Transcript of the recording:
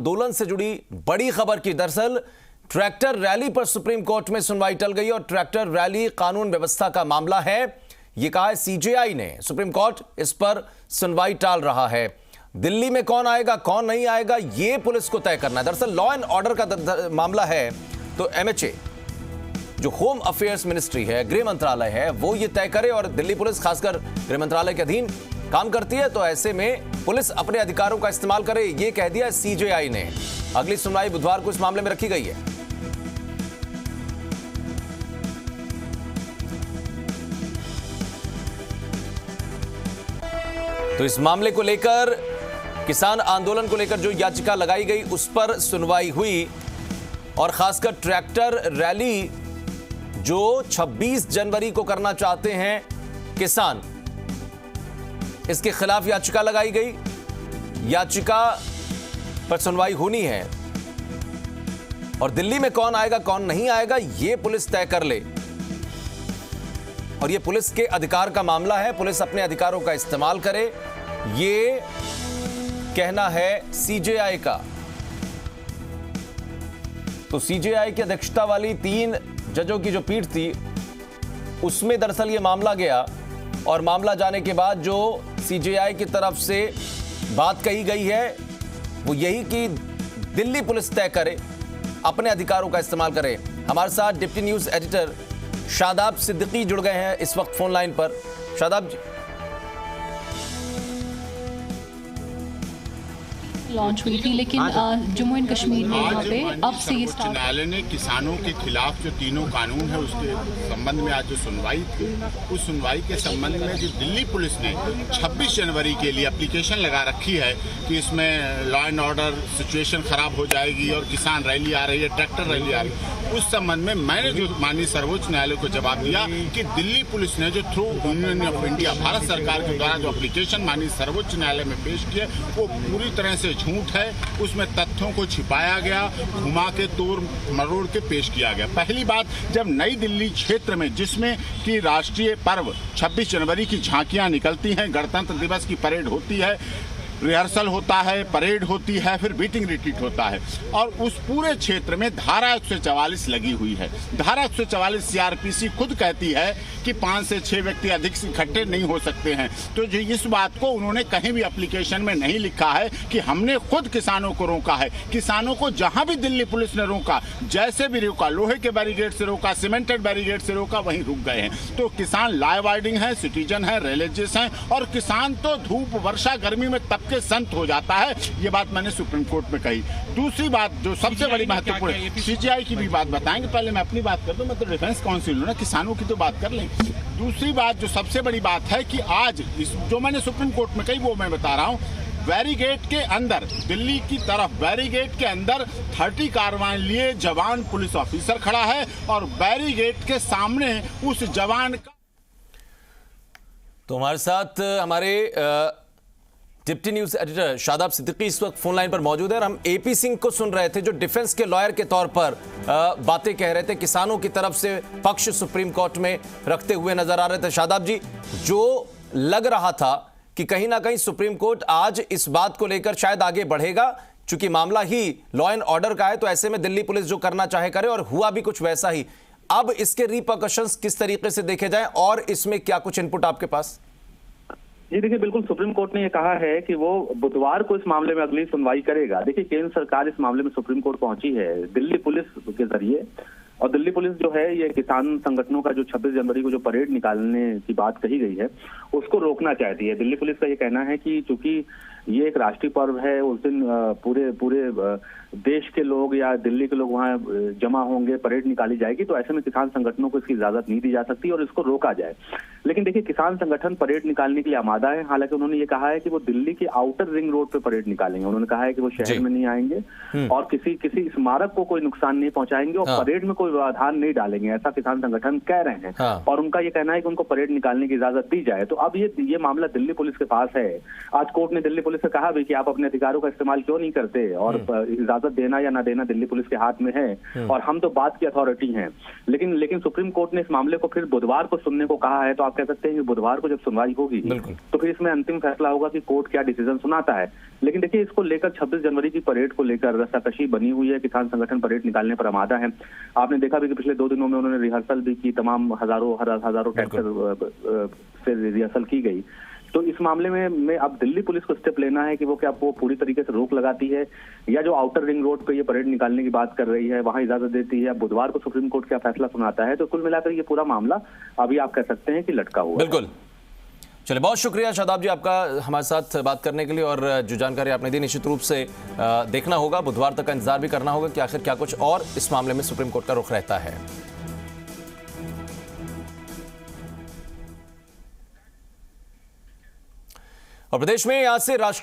आंदोलन से जुड़ी बड़ी खबर की। दरअसल ट्रैक्टर रैली पर सुप्रीम कोर्ट में सुनवाई टल गई और ट्रैक्टर रैली कानून व्यवस्था का मामला है, यह कहा है सीजेआई ने। सुप्रीम कोर्ट इस पर सुनवाई टाल रहा है। दिल्ली में कौन आएगा कौन नहीं आएगा यह पुलिस को तय करना है। दरअसल लॉ एंड ऑर्डर का मामला है तो एमएचए जो होम अफेयर्स मिनिस्ट्री है, गृह मंत्रालय है, वो ये तय करे और दिल्ली पुलिस खासकर गृह मंत्रालय के अधीन काम करती है, तो ऐसे में पुलिस अपने अधिकारों का इस्तेमाल करे, ये कह दिया सीजेआई ने। अगली सुनवाई बुधवार को इस मामले में रखी गई है। तो इस मामले को लेकर, किसान आंदोलन को लेकर जो याचिका लगाई गई उस पर सुनवाई हुई और खासकर ट्रैक्टर रैली जो 26 जनवरी को करना चाहते हैं किसान, इसके खिलाफ याचिका लगाई गई। याचिका पर सुनवाई होनी है और दिल्ली में कौन आएगा कौन नहीं आएगा यह पुलिस तय कर ले, और यह पुलिस के अधिकार का मामला है, पुलिस अपने अधिकारों का इस्तेमाल करे, यह कहना है सीजेआई का। तो सीजेआई की अध्यक्षता वाली 3 जजों की जो पीठ थी उसमें दरअसल यह मामला गया और मामला जाने के बाद जो सीजेआई की तरफ से बात कही गई है वो यही कि दिल्ली पुलिस तय करे, अपने अधिकारों का इस्तेमाल करे। हमारे साथ deputy news editor Shadab Siddiqui जुड़ गए हैं इस वक्त फोन लाइन पर। शादाब जी, लॉन्च हुई थी लेकिन जम्मू एंड कश्मीर में यहाँ पे अब से ये उच्च न्यायालय ने किसानों के खिलाफ जो तीनों कानून है उसके संबंध में आज जो सुनवाई थी, उस सुनवाई के संबंध में जो दिल्ली पुलिस ने 26 जनवरी के लिए एप्लीकेशन लगा रखी है कि इसमें लॉ एंड ऑर्डर सिचुएशन खराब हो जाएगी और किसान रैली आ रही है, ट्रैक्टर रैली आ रही है, उस संबंध में मैंने जो माननीय सर्वोच्च न्यायालय को जवाब दिया कि दिल्ली पुलिस ने जो through union of India Bharat सरकार के द्वारा जो एप्लीकेशन माननीय सर्वोच्च न्यायालय में पेश किया वो पूरी तरह से झूठ है, उसमें तथ्यों को छिपाया गया, घुमा के तोड़ मरोड़ के पेश किया गया। पहली बात, जब नई दिल्ली क्षेत्र में जिसमें कि राष्ट्रीय पर्व 26 जनवरी की झांकियां निकलती हैं, गणतंत्र दिवस की परेड होती है, रिहर्सल होता है, परेड होती है, फिर बीटिंग रिट्रीट होता है और उस पूरे क्षेत्र में धारा 144 लगी हुई है। धारा 144 सीआरपीसी खुद कहती है कि 5 से 6 व्यक्ति अधिक इकट्ठे नहीं हो सकते हैं। तो जो इस बात को उन्होंने कहीं भी एप्लीकेशन में नहीं लिखा है कि हमने खुद किसानों को रोका है। किसानों को जहां भी दिल्ली पुलिस ने रोका, जैसे भी रोका, लोहे के बैरिकेड से रोका, सीमेंटेड बैरिकेड से रोका, वहीं रुक गए हैं। तो किसान लॉ अबाइडिंग है, सिटीजन है, रिलीजियस हैं और किसान तो धूप वर्षा गर्मी में तब के संत हो जाता है। ये बात मैंने सुप्रीम कोर्ट में कही। दूसरी बात जो सबसे बड़ी महत्वपूर्ण है, सीजेआई की भी बात बताएंगे, पहले मैं अपनी बात कर दूं, मैं तो डिफेंस काउंसिल हूं ना, किसानों की तो बात कर लें। दूसरी बात जो सबसे बड़ी बात है कि आज जो मैंने सुप्रीम कोर्ट में कही वो मैं बता रहा हूं, बैरिगेट के अंदर, दिल्ली की तरफ बैरिगेट के अंदर 30 कार्रवाई लिए जवान पुलिस ऑफिसर खड़ा है और बैरिगेट के सामने उस जवान का। तो हमारे साथ हमारे deputy news editor Shadab Siddiqui इस वक्त फोन लाइन पर मौजूद है और हम एपी सिंह को सुन रहे थे जो डिफेंस के लॉयर के तौर पर बातें कह रहे थे, किसानों की तरफ से पक्ष सुप्रीम कोर्ट में रखते हुए नजर आ रहे थे। शादाब जी, जो लग रहा था कि कहीं ना कहीं सुप्रीम कोर्ट आज इस बात को लेकर शायद आगे बढ़ेगा, चूंकि मामला ही लॉ एंड ऑर्डर का है, तो ऐसे में दिल्ली पुलिस जो करना चाहे करे, और हुआ भी कुछ वैसा ही। अब इसके रिपरकशंस किस तरीके से देखे जाएं और इसमें क्या कुछ इनपुट आपके पास? जी देखिए, बिल्कुल सुप्रीम कोर्ट ने यह कहा है कि वो बुधवार को इस मामले में अगली सुनवाई करेगा। देखिए, केंद्र सरकार इस मामले में सुप्रीम कोर्ट पहुंची है दिल्ली पुलिस के जरिए, और दिल्ली पुलिस जो है ये किसान संगठनों का जो 26 जनवरी को जो परेड निकालने की बात कही गई है उसको रोकना चाहती है। दिल्ली पुलिस का ये कहना है कि चूंकि ये एक राष्ट्रीय पर्व है, उस दिन पूरे देश के लोग या दिल्ली के लोग वहाँ जमा होंगे, परेड निकाली जाएगी, तो ऐसे में किसान संगठनों को इसकी इजाजत नहीं दी जा सकती और इसको रोका जाए। लेकिन देखिए, किसान संगठन परेड निकालने के लिए आमादा है। हालांकि उन्होंने ये कहा है कि वो दिल्ली के आउटर रिंग रोड पे परेड निकालेंगे। उन्होंने कहा है कि वो शहर में नहीं आएंगे और किसी स्मारक को कोई नुकसान नहीं पहुंचाएंगे और परेड में कोई व्यवधान नहीं डालेंगे, ऐसा किसान संगठन कह रहे हैं। और उनका ये कहना है कि उनको परेड निकालने की इजाजत दी जाए। तो अब ये मामला दिल्ली पुलिस के पास है। आज कोर्ट ने दिल्ली पुलिस से कहा भी कि आप अपने अधिकारों का इस्तेमाल क्यों नहीं करते, और इजाजत देना या ना देना दिल्ली पुलिस के हाथ में है, और हम तो बात की अथॉरिटी हैं। लेकिन सुप्रीम कोर्ट ने इस मामले को फिर बुधवार को सुनने को कहा है। तो आप कह सकते हैं कि बुधवार को जब सुनवाई होगी तो फिर इसमें अंतिम फैसला होगा कि कोर्ट क्या डिसीजन सुनाता है। लेकिन देखिए, इसको लेकर 26 जनवरी की परेड को लेकर रस्साकशी बनी हुई है। किसान संगठन परेड निकालने पर आमादा है। आपने देखा भी कि पिछले 2 दिनों में उन्होंने रिहर्सल भी की, तमाम हजारों ट्रैक्टर से रिहर्सल की गई। तो इस मामले में अब दिल्ली पुलिस को स्टेप लेना है कि वो क्या वो पूरी तरीके से रोक लगाती है, या जो आउटर रिंग रोड पे ये परेड निकालने की बात कर रही है वहां इजाजत देती है। बुधवार को सुप्रीम कोर्ट क्या फैसला सुनाता है। तो कुल मिलाकर ये पूरा मामला अभी आप कह सकते हैं कि लटका हुआ है। बिल्कुल। चलिए, बहुत शुक्रिया शादाब जी आपका हमारे साथ बात करने के लिए, और जो जानकारी आपने दी निश्चित रूप से देखना होगा, बुधवार तक का इंतजार भी करना होगा कि आखिर क्या कुछ और इस मामले में सुप्रीम कोर्ट का रुख रहता है। और प्रदेश में आज से राष्ट्रीय